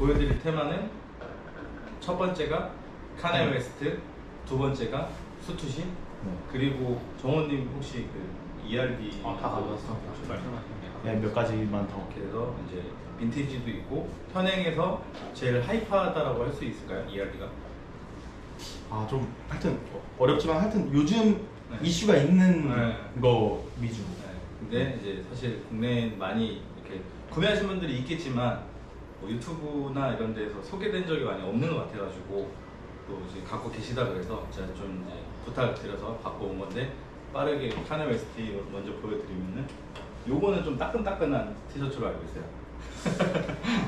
보여드릴 테마는 첫 번째가 카네 웨스트, 두 번째가 수투시, 그리고 정원님 혹시 그 ERB 다 가져왔어. 네, 몇 가지만 더. 이렇게 해서 이제 빈티지도 있고 현행에서 제일 하이파하다라고 할 수 있을까요? ERB가? 아, 좀 하여튼 어렵지만 하여튼 요즘 네. 이슈가 있는 네. 거 위주. 근데 이제 사실 국내에 많이 이렇게 구매하신 분들이 있겠지만 뭐 유튜브나 이런 데서 소개된 적이 많이 없는 것 같아가지고 또 이제 갖고 계시다 그래서 제가 좀 이제 부탁드려서 갖고 온 건데 빠르게 카네 웨스트 먼저 보여드리면은 요거는 좀 따끈따끈한 티셔츠로 알고 있어요.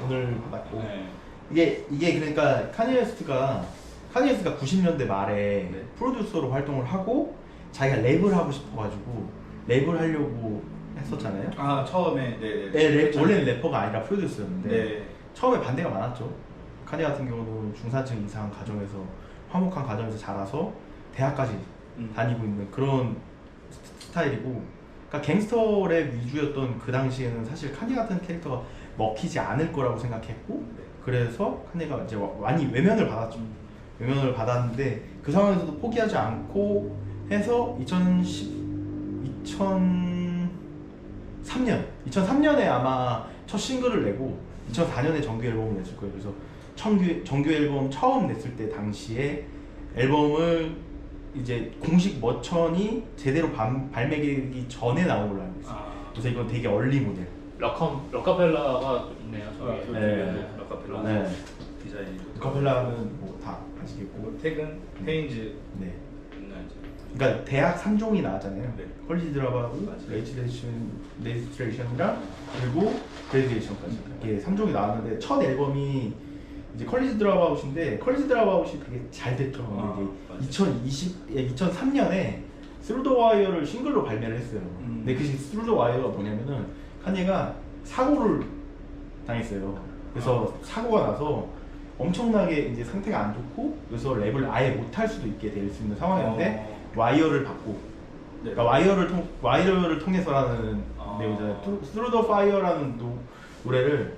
오늘 맞고. 네. 이게 그러니까 카니 웨스트가 90년대 말에 네. 프로듀서로 활동을 하고 자기가 랩을 하고 싶어가지고 랩을 하려고 했었잖아요. 아 처음에 네네. 네, 원래는 래퍼가 아니라 프로듀서였는데 네. 처음에 반대가 많았죠. 카니 같은 경우는 중산층 이상 가정에서 화목한 가정에서 자라서 대학까지 다니고 있는 그런 스타일이고, 그러니까 갱스터 랩 위주였던 그 당시에는 사실 카니 같은 캐릭터가 먹히지 않을 거라고 생각했고, 네. 그래서 카니가 이제 많이 외면을 받았죠. 외면을 받았는데 그 상황에서도 포기하지 않고 해서 2003년에 아마 첫 싱글을 내고 2004년에 정규 앨범을 냈을 거예요. 그래서 정규 앨범 처음 냈을 때 당시에 앨범을 이제 공식 머천이 제대로 발매되기 전에 나온 걸로 알고 있어요. 그래서 이건 되게 얼리 모델. 럭카펠라가 있네요. 저기. 네. 럭카펠라 네. 디자인이 럭카펠라는 뭐 다 아시겠고. 태근, 헤인즈 네. 있나요? 그러니까 대학 3종이 나왔잖아요. 네. 컬리지 드랍하고 맞아요. 레지스트레이션이랑 그리고 그레듀에이션까지 이게 3종이 나왔는데 첫 앨범이 이제 컬리지 드랍아웃인데 컬리지 드랍아웃이 되게 잘 됐죠. 근데 이게 2003년에 스루 더 와이어를 싱글로 발매를 했어요. 근데 그 스루 더 와이어가 뭐냐면은 카니가 사고를 당했어요. 그래서 사고가 나서 엄청나게 이제 상태가 안 좋고, 그래서 랩을 아예 못할 수도 있게 될 수 있는 상황이었는데 와이어를 받고, 네. 그러니까 와이어를 통해서라는 내용이잖아요. 스루 더 파이어라는 노래를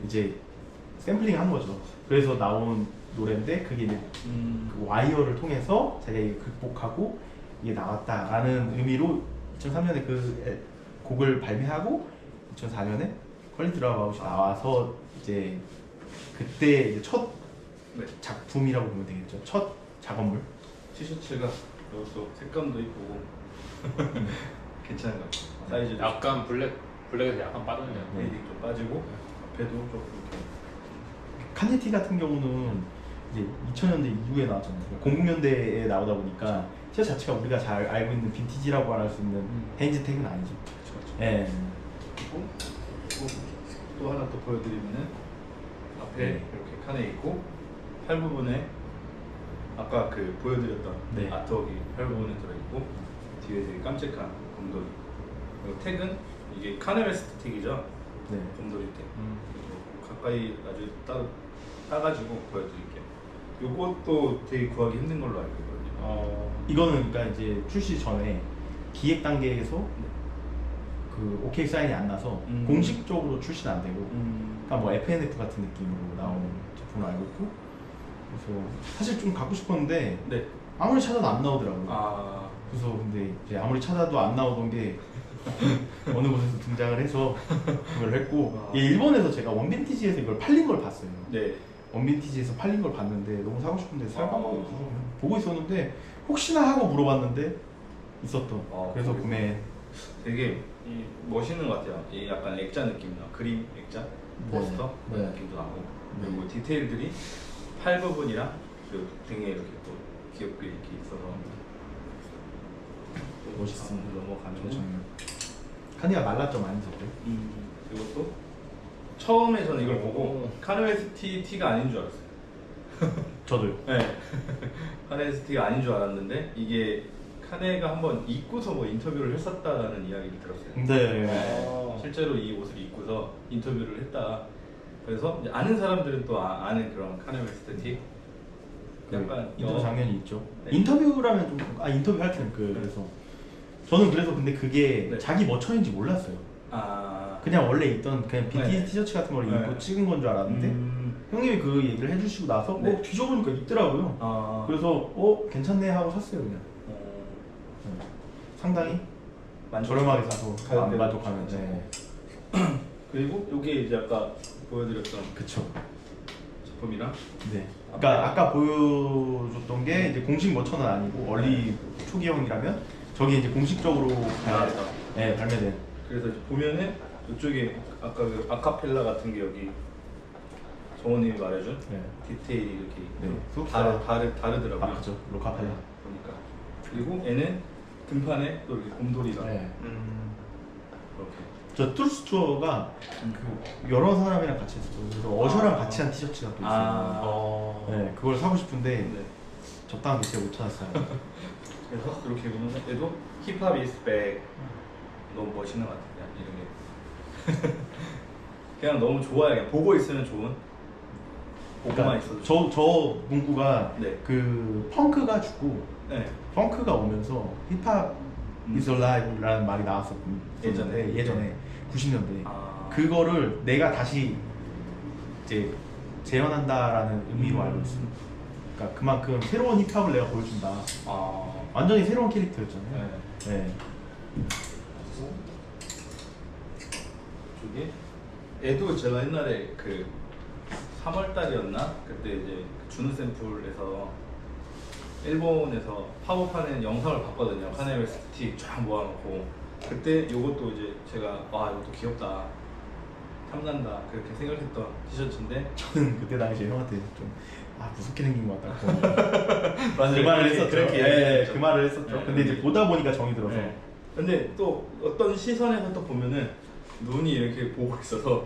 이제 샘플링한 거죠. 그래서 나온 노래인데 그게 이제 그 와이어를 통해서 자기가 극복하고 이게 나왔다라는 의미로 2003년에 그 곡을 발매하고 2004년에 퀄리티 드랍아웃이 나와서 이제 그때 이제 첫 작품이라고 보면 되겠죠. 첫 작업물. 티셔츠가 또 색감도 이쁘고 괜찮은 것 같아요. 사이즈도 약간 블랙에서 약간 빠졌네요. 헤딩 좀 빠지고 앞에도 좀 이렇게 카니티 같은 경우는 이제 2000년대 이후에 나왔잖아요. 00년대에 나오다 보니까 티셔츠 자체가 우리가 잘 알고 있는 빈티지라고 할 수 있는 헤인즈 택은 아니죠. 그렇죠. 예. 그리고 또 하나 또 보여드리면은 앞에 이렇게 칸에 있고 팔 부분에 아까 그 보여드렸던 네. 아트웍이 팔 부분에 들어있고 뒤에 되게 깜찍한 곰돌이, 그리고 택은 이게 카네 웨스트 택이죠. 네. 곰돌이 택. 그리고 가까이 아주 따가지고 보여드릴게요. 요것도 되게 구하기 힘든 걸로 알고 있거든요. 이거는 그러니까 이제 출시 전에 기획 단계에서 그 오케이 사인이 안 나서 공식적으로 출시는 안 되고, 그러니까 뭐 FNF 같은 느낌으로 나오는 제품을 알고 있고, 그래서 사실 좀 갖고 싶었는데 네. 아무리 찾아도 안 나오더라고요. 그래서 근데 이제 아무리 찾아도 안 나오던 게 어느 곳에서 등장을 해서 그걸 했고, 일본에서 제가 원빈티지에서 이걸 팔린 걸 봤어요. 네. 원빈티지에서 팔린 걸 봤는데 너무 사고 싶은데 살 방법이 없어서 그냥 보고 있었는데 혹시나 하고 물어봤는데 있었던. 그래서 구매. 되게 멋있는 것 같아요. 이 약간 액자 느낌 나. 그림 액자, 포스터 네. 느낌도 나고, 그리고 디테일들이 팔 부분이랑 그 등에 이렇게 또 귀엽게 이렇게 있어서 멋있습니다. 넘어가면 카니가 말랐죠, 많이 저때. 그리고 또 처음에 저는 이걸 보고 카네웨스티 티가 아닌 줄 알았어요. 저도요. 네. 카네웨스티가 아닌 줄 알았는데 이게 카네가 한번 입고서 뭐 인터뷰를 했었다라는 이야기를 들었어요. 네. 실제로 이 옷을 입고서 인터뷰를 했다. 그래서 이제 아는 사람들은 또 아는 그런 카네웨스트 티. 약간 인터뷰 장면이 있죠. 네. 인터뷰라면 좀 인터뷰 할 때는 그래서 저는 그래서 근데 그게 네. 자기 머천인지 몰랐어요. 그냥 원래 있던 그냥 빈티지 네. 티셔츠 같은 걸 네. 입고 찍은 건 줄 알았는데 형님이 그 얘기를 해주시고 나서 네. 뒤져보니까 있더라고요. 아, 그래서 괜찮네 하고 샀어요 그냥. 네. 상당히 저렴하게 사서 안 만족하는. 네. 그리고 요게 이제 아까 보여드렸던 그쵸. 제품이랑 네. 그러니까 아까 보여줬던 게 이제 공식 머천은 아니고 얼리 초기형이라면 저게 이제 공식적으로 발매된. 그래서 이제 보면은 이쪽에 아까 그 아카펠라 같은 게 여기 정원님이 말해준 네. 디테일이 이렇게 네. 다르더라고요. 아 그죠. 로카펠라. 보니까. 그리고 얘는 등판에 또 이렇게 곰돌이가 네. 이렇게. 저 트루스 투어가 그 여러 사람이랑 같이 했어요. 그래서 어셔랑 같이 한 티셔츠가 또 있어요. 네, 그걸 사고 싶은데 네. 적당한 게 제가 못 찾았어요. 그래서 이렇게 보면 얘도 힙합 이스백 너무 멋있는 것 같아요. 이런 게 그냥 너무 좋아요. 그냥 보고 있으면 좋은. 보고만 있어도. 저 문구가 네. 그 펑크가 죽고 네. 펑크가 오면서 힙합 is alive라는 말이 나왔었거든요. 예전에 90년대. 아. 그거를 내가 다시 이제 재현한다라는 의미로 알고 있어요. 그러니까 그만큼 새로운 힙합을 내가 보여준다. 아. 완전히 새로운 캐릭터였잖아요. 네. 네. 이쪽에 얘도 제가 옛날에 그 3월 달이었나 그때 이제 주는 샘플에서 일본에서 팝업하는 영상을 봤거든요. 카네 웨스트 티 쫙 모아놓고 그때 요것도 이제 제가 와 이것도 귀엽다 탐난다 그렇게 생각했던 티셔츠인데 저는 그때 당시에 형한테 좀 무섭게 생긴 것 같다고 맞아요. 그 말을 했었죠. 그렇게 네, 얘기했죠. 그 말을 했었죠. 네. 근데 이제 보다 보니까 정이 들어서 네. 근데 또 어떤 시선에서 또 보면은 눈이 이렇게 보고 있어서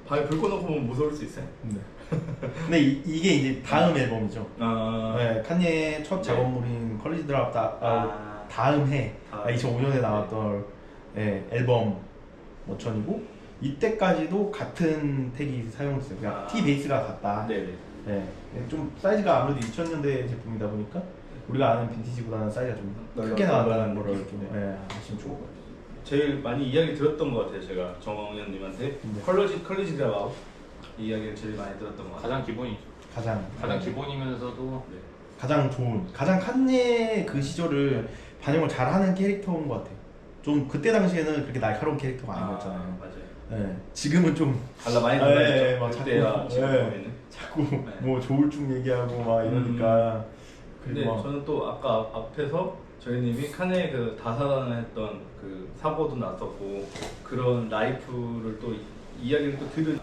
불 꺼놓고 보면 무서울 수 있어요. 네. 근데 이게 이제 다음 앨범이죠. 아, 네, 칸예의 첫 네. 작업물인 컬리지 드랍 다음 해 2005년에 나왔던 앨범 머천이고 이때까지도 같은 택이 사용됐어요. 그냥 T 베이스가 같다. 네네. 네, 좀 사이즈가 아무래도 2000년대 제품이다 보니까 우리가 아는 빈티지보다는 사이즈가 좀 크게 나왔다는 거를 좀 아시면 좋을 것 같아요. 제일 많이 이야기 들었던 것 같아요. 제가 정영님한테 네. 컬리지 드랍 이 이야기를 제일 많이 들었던 것 같아요. 가장 기본이죠. 가장 기본이면서도 네. 가장 좋은 가장 칸예 그 시절을 반영을 잘하는 캐릭터인 것 같아요. 좀 그때 당시에는 그렇게 날카로운 캐릭터가 아니었잖아요. 맞아요. 네, 지금은 좀 많이 네, 달라졌죠. 막 그때야 자꾸, 지금 네. 보면은. 자꾸 뭐 조울증 얘기하고 막 이러니까 근데 그리고 막 저는 또 아까 앞에서 저희님이 칸에 그 다사다난했던 그 사고도 났었고 그런 라이프를 또 이야기를 또 들은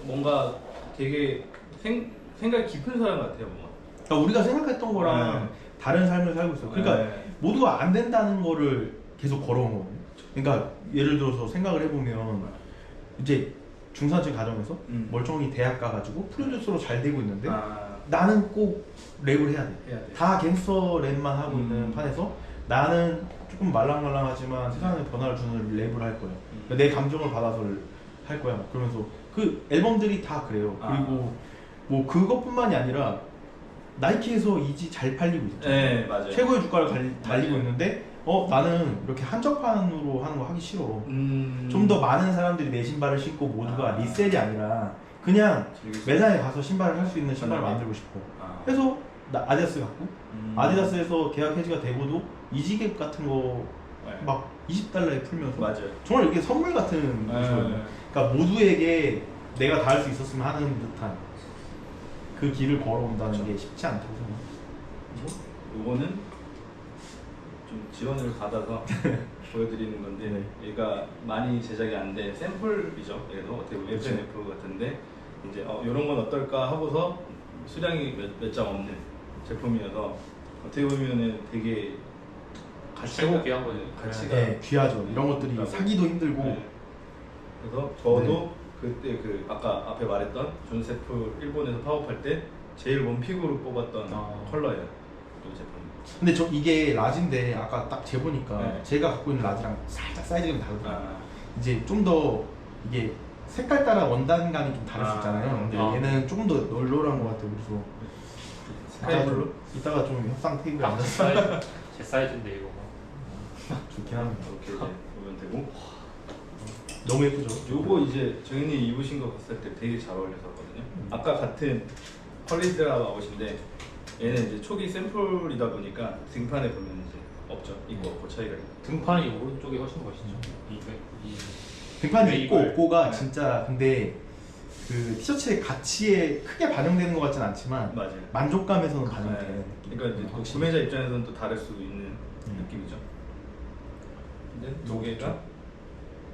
뭔가 되게 생각이 깊은 사람 같아요. 뭔가. 그러니까 우리가 생각했던 거랑 네. 다른 삶을 살고 있어. 그러니까 네. 모두가 안 된다는 거를 계속 걸어온 거거든요. 그러니까 예를 들어서 생각을 해보면 이제 중산층 가정에서 멀쩡히 대학 가가지고 프로듀서로 잘 되고 있는데 나는 꼭 랩을 해야 돼. 다 갱스터 랩만 하고 있는 판에서 나는 조금 말랑말랑하지만 세상에 변화를 주는 랩을 할 거야. 그러니까 내 감정을 받아서 할 거야. 막 그러면서 그 앨범들이 다 그래요. 그리고 뭐 그것뿐만이 아니라 나이키에서 이지 잘 팔리고 있잖아요. 네, 맞아요. 최고의 주가를 달리고 맞아요. 있는데 나는 이렇게 한정판으로 하는 거 하기 싫어. 좀 좀 더 많은 사람들이 내 신발을 신고 모두가 리셀이 아니라 그냥 매장에 가서 신발을 할 수 있는 신발을 만들고 싶어. 그래서 아디다스 갖고 아디다스에서 계약 해지가 되고도 이지갭 같은 거 막 20달러에 풀면서 맞아요. 정말 이게 선물 같은 거죠. 그러니까 모두에게 내가 다 할 수 있었으면 하는 듯한 그 길을 걸어온다는 게 쉽지 않다고 생각해요. 요거는 좀 지원을 받아서 보여드리는 건데 얘가 많이 제작이 안 된 샘플이죠. 얘도 어떻게 보면 FNF 같은데 이제 이런 건 어떨까 하고서 수량이 몇 장 없는 제품이어서 어떻게 보면은 되게 최고 귀한 거죠. 가치가 귀하죠. 이런 것들이 사기도 힘들고. 네. 그래서 저도 그때 그 아까 앞에 말했던 준세프 일본에서 파업할 때 제일 원픽으로 뽑았던 컬러예요. 이 제품. 근데 이게 라지인데 아까 딱 재보니까 네. 제가 갖고 있는 라지랑 살짝 사이즈가 좀 다르더라고요. 아. 이제 좀 더 이게 색깔 따라 원단감이 좀 다를 수 있잖아요. 근데 얘는 조금 더 널널한 것 같아요. 그래서 이따가 좀 협상 테이블에 앉아서 제 사이즈인데 이거. 좋긴 합니다. 이렇게 이제 보면 되고 너무 예쁘죠. 요거 이제 정현님 입으신 거 봤을 때 되게 잘 어울렸었거든요. 아까 같은 퀄리티라 아웃인데 얘는 이제 초기 샘플이다 보니까 등판에 보면 이제 없죠. 있고 없고 차이가 있고. 등판이 오른쪽이 훨씬 멋있죠. 등판이 네, 있고 이걸- 없고가 네. 진짜 근데 그 티셔츠의 가치에 크게 반영되는 것 같진 않지만 맞아요. 만족감에서는 반영되는 네. 느낌. 그러니까 이제 또 구매자 입장에서는 또 다를 수 있는 느낌이죠. 근데 두 개가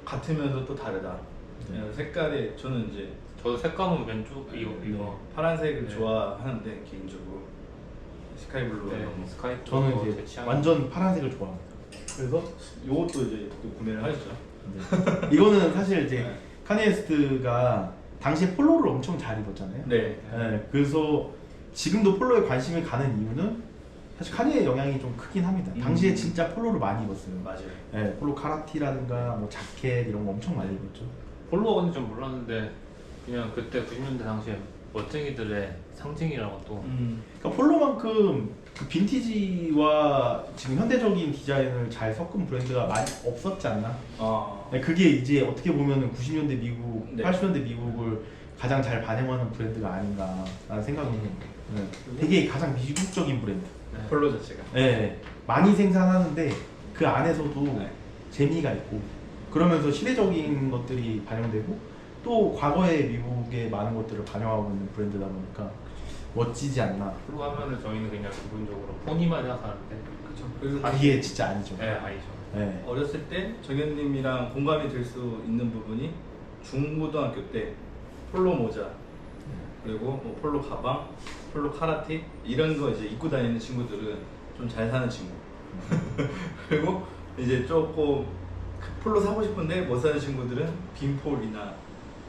같으면서 또 다르다. 네. 색깔이 저는 이제 저도 색감은 왼쪽 이거 파란색을 네. 좋아하는데 개인적으로 스카이블루가 네, 너무. 스카이 저는 제 이제 취향. 완전 파란색을 좋아합니다. 그래서 요것도 이제 또 구매를 하셨죠. 네. 이거는 사실 이제 네. 카니에스트가 당시에 폴로를 엄청 잘 입었잖아요. 네. 네, 그래서 지금도 폴로에 관심이 가는 이유는 사실 카니의 영향이 좀 크긴 합니다. 당시에 진짜 폴로를 많이 입었어요. 맞아요. 네, 폴로 카라티라든가 뭐 자켓 이런 거 엄청 많이 입었죠. 폴로가 근데 좀 몰랐는데 그냥 그때 90년대 당시에 멋쟁이들의 상징이라고 또 그러니까 폴로만큼 그 빈티지와 지금 현대적인 디자인을 잘 섞은 브랜드가 많이 없었지 않나? 아. 네, 그게 이제 어떻게 보면은 90년대 미국, 네. 80년대 미국을 가장 잘 반영하는 브랜드가 아닌가라는 생각이 해요. 네, 되게 가장 미국적인 브랜드. 네. 폴로 자체가. 네, 많이 생산하는데 그 안에서도 네. 재미가 있고 그러면서 시대적인 것들이 반영되고 또 과거의 미국의 많은 것들을 반영하고 있는 브랜드다 보니까 멋지지 않나. 폴로 하면은 저희는 그냥 기본적으로 포니만 생각하는데 그렇죠. 그리고 그게 진짜 아니죠. 네 아니죠. 네. 어렸을 때 정현님이랑 공감이 될 수 있는 부분이 중고등학교 때 폴로 모자 그리고 뭐 폴로 가방, 폴로 카라티 이런 거 이제 입고 다니는 친구들은 좀 잘 사는 친구. 그리고 이제 조금 폴로 사고 싶은데 못 사는 친구들은 빈폴이나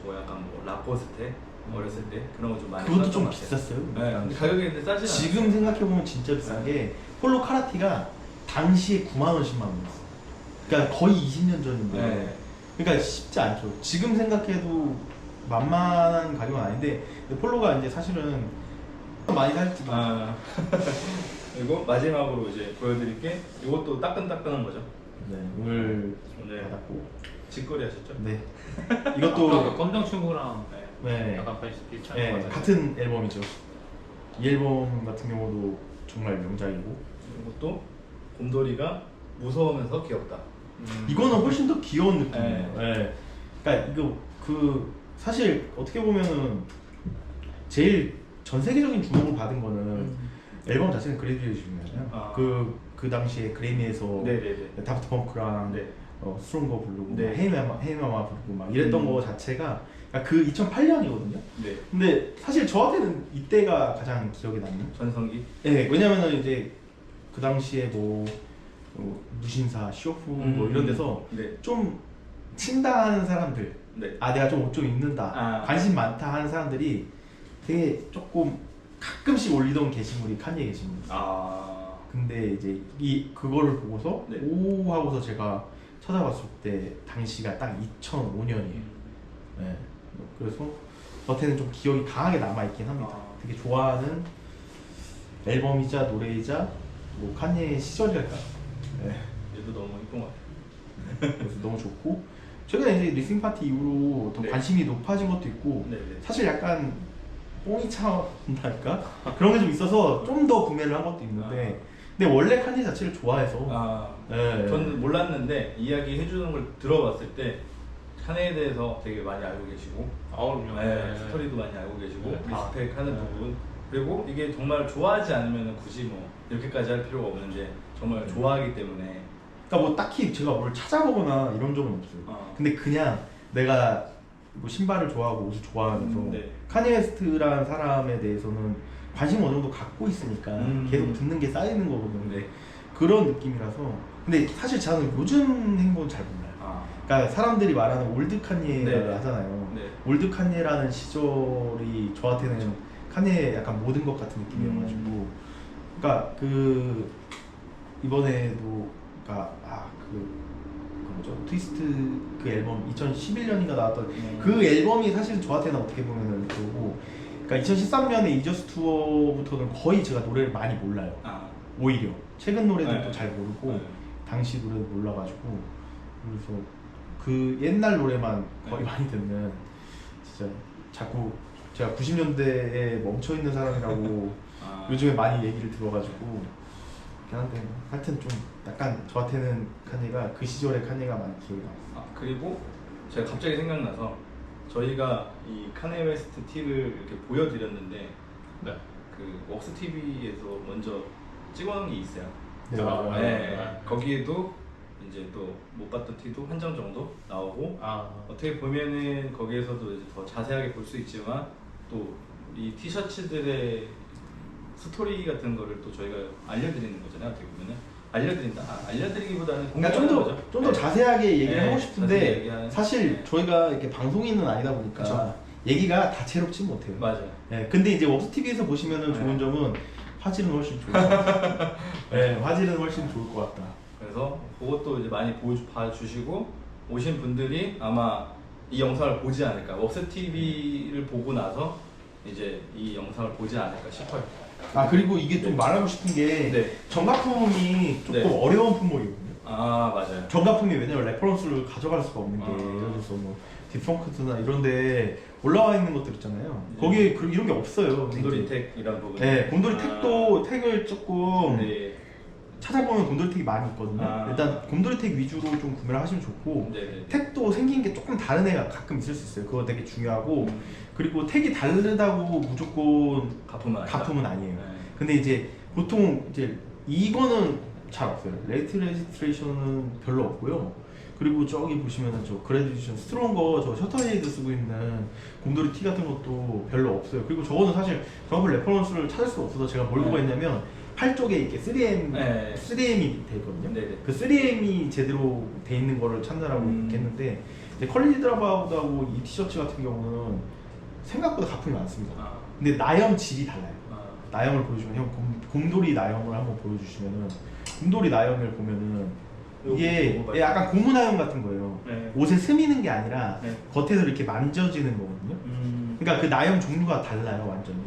뭐 약간 뭐 라코스테 어렸을 때 그런 거 좀 많이 그것도 샀던 좀 것 같아요. 비쌌어요. 네, 근데 가격이 근데 싸지 않아요. 지금 생각해보면 진짜 비싼 게 폴로 카라티가 당시에 9만 원, 10만 원이었어. 그러니까 거의 20년 전인데. 네. 그러니까 쉽지 않죠. 지금 생각해도 만만한 가격은 아닌데 근데 폴로가 이제 사실은 많이 살지. 아 그리고 마지막으로 이제 보여드릴 게 이것도 따끈따끈한 거죠. 네, 오늘 네. 받았고. 직거래 하셨죠? 네. 아까 이것도 그 검정 친구랑 네. 네. 약간 비슷한 네, 거 같아요. 같은 앨범이죠. 이 앨범 같은 경우도 정말 명작이고. 이것도 곰돌이가 무서우면서 귀엽다. 이거는 훨씬 더 귀여운 느낌이에요. 네. 네. 그러니까 이거 그 사실 어떻게 보면은 제일 전 세계적인 주목을 받은 거는 앨범 자체는 그레듀에이션이잖아요. 아. 그 당시에 그래미에서 네네네. 다프트 펑크랑 네. 스트롱거 부르고 네. 헤이마마 부르고 막 이랬던 거 자체가 그러니까 그 2008년이거든요. 네. 근데 사실 저한테는 이때가 가장 기억에 남는. 전성기. 네, 왜냐면은 이제 그 당시에 무신사, 쇼프 뭐 이런 데서 네. 좀 친다하는 사람들, 네. 아 내가 좀 옷 좀 입는다, 아. 관심 많다 하는 사람들이 되게 조금 가끔씩 올리던 게시물이 칸예 게시물. 아. 근데 이제 그거를 보고서 네. 오 하고서 제가 찾아봤을 때 당시가 딱 2005년이에요. 네. 그래서 저한테는 좀 기억이 강하게 남아 있긴 합니다. 아. 되게 좋아하는 앨범이자 노래이자 뭐 칸예의 시절이랄까. 네. 얘도 너무 이쁜 것 같아요. 그래서 너무 좋고 최근에 이제 리스닝 파티 이후로 더 네. 관심이 높아진 것도 있고 네네. 사실 약간 뽕이 차온달까 그런 게 좀 있어서 좀 더 구매를 한 것도 있는데 근데 원래 칸예 자체를 좋아해서 아. 네. 저는 몰랐는데 이야기 해주는 걸 들어봤을 때 칸에 대해서 되게 많이 알고 계시고 그럼요. 네, 스토리도 많이 알고 계시고 네, 다. 리스펙하는 네. 부분 그리고 이게 정말 좋아하지 않으면 굳이 뭐 이렇게까지 할 필요가 없는데 정말 좋아하기 때문에 그러니까 뭐 딱히 제가 뭘 찾아보거나 이런 적은 없어요. 근데 그냥 내가 뭐 신발을 좋아하고 옷을 좋아하면서 네. 카니에 웨스트라는 사람에 대해서는 관심 어느 정도 갖고 있으니까 계속 듣는 게 쌓이는 거거든요. 네. 그런 느낌이라서 근데 사실 저는 요즘 행보는 잘 몰라요. 아. 그러니까 사람들이 말하는 올드 칸예라고 네. 하잖아요. 네. 올드 칸예라는 시절이 저한테는 칸예의 약간 모든 것 같은 느낌이어가지고 그러니까 그 이번에도 그러니까 그 뭐죠? 트위스트 그 앨범 2011년인가 나왔던 그 앨범이 사실 저한테는 어떻게 보면은 그거고 그러니까 2013년에 이저스 투어부터는 거의 제가 노래를 많이 몰라요. 아. 오히려 최근 노래들도 네. 잘 모르고 네. 당시 노래도 몰라가지고 그래서 그 옛날 노래만 거의 많이 듣는 진짜 자꾸 제가 90년대에 멈춰 있는 사람이라고 요즘에 많이 얘기를 들어가지고 그렇긴 한데 하여튼 좀 약간 저한테는 카니가 그 시절의 카니가 많이 기억이 나요. 그리고 제가 갑자기 생각나서 저희가 이 카네 웨스트 티를 이렇게 보여드렸는데 네. 그 웍스 TV에서 먼저 찍어놓은 게 있어요. 네, 맞아요. 네, 거기에도 이제 또 못 봤던 티도 한 장 정도 나오고 어떻게 보면은 거기에서도 이제 더 자세하게 볼 수 있지만 또 이 티셔츠들의 스토리 같은 거를 또 저희가 알려드리는 거잖아요. 어떻게 보면은 알려드리기보다는 공유하는 그러니까 거죠. 좀 더 네. 자세하게 얘기를 네, 하고 자세히 싶은데 얘기하는- 사실 네. 저희가 이렇게 방송인은 아니다 보니까 그쵸. 얘기가 다채롭지 못해요. 맞아요. 네, 근데 이제 웍스 TV에서 보시면은 네. 좋은 점은 화질은 훨씬 좋을 것 같다. 네, 화질은 훨씬 좋을 것 같다. 그래서 그것도 이제 많이 봐주시고 오신 분들이 아마 이 영상을 보지 않을까, 웍스 TV를 보고 나서 이제 이 영상을 보지 않을까 싶어요. 아 그리고 이게 좀 말하고 싶은 게 네. 정가품이 조금 네. 어려운 품목이거든요. 아 맞아요. 정가품이 왜냐면 레퍼런스를 가져갈 수가 없는 게 예를 들어서 뭐 딥펑크트나 이런데 올라와 있는 것들 있잖아요. 네. 거기에 이런 게 없어요. 곰돌이 택 이런 부분. 네, 곰돌이 택도 택을 조금 네. 찾아보면 곰돌이 택이 많이 있거든요. 아. 일단 곰돌이 택 위주로 좀 구매를 하시면 좋고 네네. 택도 생긴 게 조금 다른 애가 가끔 있을 수 있어요. 그거 되게 중요하고 음. 그리고 택이 다르다고 무조건 가품은 아니다. 가품은 아니에요. 네. 근데 이제 보통 이제 이거는 잘 없어요. 레이트 레지스트레이션은 별로 없고요. 그리고 저기 보시면은 저 그래듀에이션 스트롱거 저 셔터헤이드 쓰고 있는 곰돌이 티 같은 것도 별로 없어요. 그리고 저거는 사실 정확한 레퍼런스를 찾을 수가 없어서 제가 뭘 보고 했냐면 팔 쪽에 이렇게 3M, 네. 3M이 돼 있거든요. 네네. 그 3M이 제대로 돼 있는 거를 찾느라고 음. 그렇게 했는데 퀄리티 드랍아웃하고 이 티셔츠 같은 경우는 생각보다 가품이 많습니다. 아. 근데 나염 질이 달라요. 아. 나염을 보여주면 형 곰돌이 나염을 한번 보여주시면은 곰돌이 나염을 보면은 이게 요거 약간 고무 나염 같은 거예요. 네. 옷에 스미는 게 아니라 네. 겉에서 이렇게 만져지는 거거든요. 그러니까 그 나염 종류가 달라요 완전히.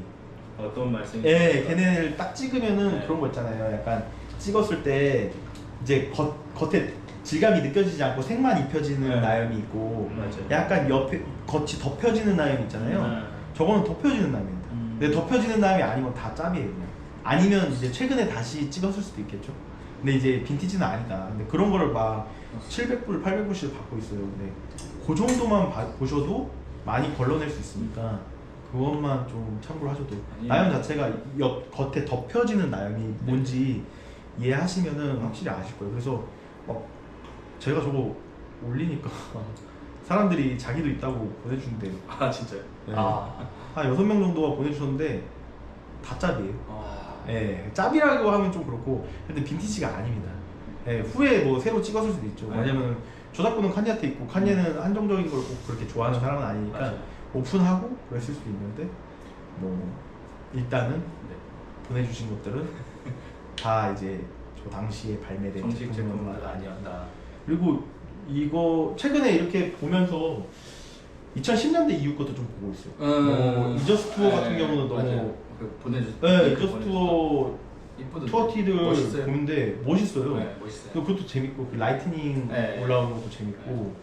어떤 말씀이? 예, 걔네를 딱 찍으면은 네. 그런 거 있잖아요. 약간 찍었을 때 이제 겉에 질감이 느껴지지 않고 색만 입혀지는 네. 나염이 있고 맞아요. 약간 옆에 겉이 덮여지는 나염 있잖아요. 네. 저거는 덮여지는 나염입니다. 근데 덮여지는 나염이 아니면 다 짭이에요 그냥. 아니면 이제 최근에 다시 찍었을 수도 있겠죠. 근데 이제 빈티지는 아니다. 근데 그런 거를 막 700불, 800불씩 받고 있어요. 근데 그 정도만 보셔도 많이 걸러낼 수 있으니까 그것만 좀 참고를 하셔도 아니, 나염 자체가 겉에 덮여지는 나염이 뭔지 이해하시면은 확실히 아실 거예요. 그래서 막 제가 저거 올리니까 사람들이 자기도 있다고 보내주는데 아 진짜요? 네. 아. 한 6명 정도가 보내주셨는데 다 짭이에요. 아. 예, 짭이라고 하면 좀 그렇고 근데 빈티지가 아닙니다. 예, 후에 뭐 새로 찍었을 수도 있죠. 네. 왜냐면 저작권은 칸예한테 있고 칸예는 한정적인 걸 꼭 그렇게 좋아하는 사람은 아니니까 맞아요. 오픈하고 그랬을 수도 있는데 뭐 일단은 네. 보내주신 것들은 다 이제 저 당시에 발매된 정식 제품은 제품은 아니었다. 그리고 이거 최근에 이렇게 보면서 2010년대 이후 것도 좀 보고 있어요. 뭐 이저스 투어 같은 경우는 너무 보내주세요. 이저스 투어 이쁘던데. 투어 티들 멋있어요. 보는데 멋있어요. 네, 멋있어요. 또 그것도 재밌고 그 라이트닝 네. 올라오는 것도 재밌고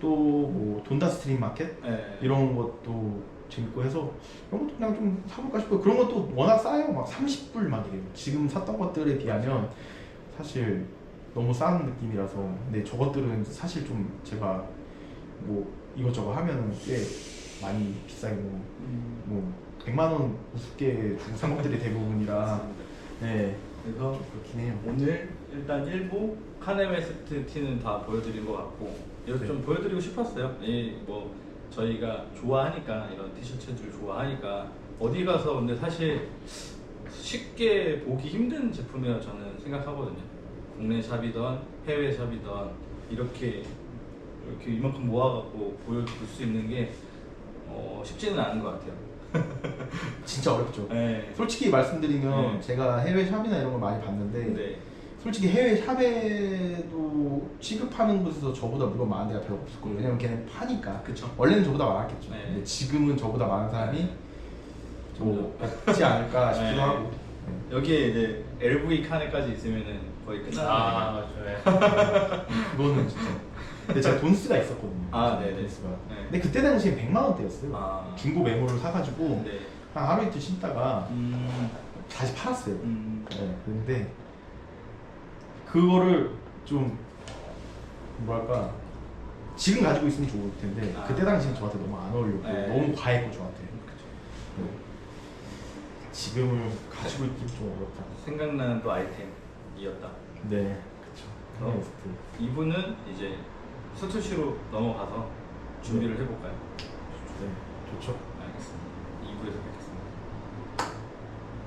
또 뭐 돈다 스트림 마켓 네. 이런 것도 재밌고 해서 그런 것도 그냥 좀 사볼까 싶어요. 그런 것도 워낙 싸요. 막 30불 막 이래요. 지금 샀던 것들에 비하면 사실 너무 싼 느낌이라서. 근데 저것들은 사실 좀 제가 뭐 이것저것 하면은 꽤 많이 비싸게 뭐 100만 원 우습게 주고 산 것들이 대부분이라. 맞습니다. 네. 그래서 그렇긴 해요. 오늘 일단 일부 카네 웨스트 티는 다 보여드린 것 같고 이거 네. 좀 보여드리고 싶었어요. 이 뭐 저희가 좋아하니까 이런 티셔츠들 좋아하니까 어디 가서 근데 사실 쉽게 보기 힘든 제품이라 저는 생각하거든요. 국내 샵이던 해외 샵이던 이렇게 이만큼 모아갖고 보여줄 수 있는 게 쉽지는 않은 것 같아요. 진짜 어렵죠. 네. 솔직히 말씀드리면 네. 제가 해외 샵이나 이런 걸 많이 봤는데 네. 솔직히 해외 샵에도 취급하는 곳에서 저보다 물건 많은 데가 별로 없을 거예요. 왜냐면 걔는 파니까. 그쵸. 원래는 저보다 많았겠죠. 네. 근데 지금은 저보다 많은 사람이 네. 뭐 없지 않을까 싶기도 네. 하고. 네. 여기에 이제 LV 칸에까지 있으면은 거의 끝나는 아 거니까. 맞죠. 예. 그거는 진짜 근데 제가 돈스가 있었거든요. 아, 네네. 돈스가. 네. 근데 그때 당시엔 100만 원대였어요. 아. 중고 메모를 사가지고 네. 한 하루 이틀 신다가 다시 팔았어요. 음. 네, 근데 그거를 좀 뭐랄까 지금 가지고 있으면 좋을 텐데 아. 그때 당시엔 저한테 너무 안 어울렸고 네. 너무 과했고 저한테. 그쵸. 네. 지금을 가지고 있기 좀 어렵다. 생각나는 또 아이템이었다. 네, 그렇죠. 어. 이분은 이제 스투시로 넘어가서 준비를 해볼까요? 네, 좋죠. 알겠습니다. 2부에서 뵙겠습니다.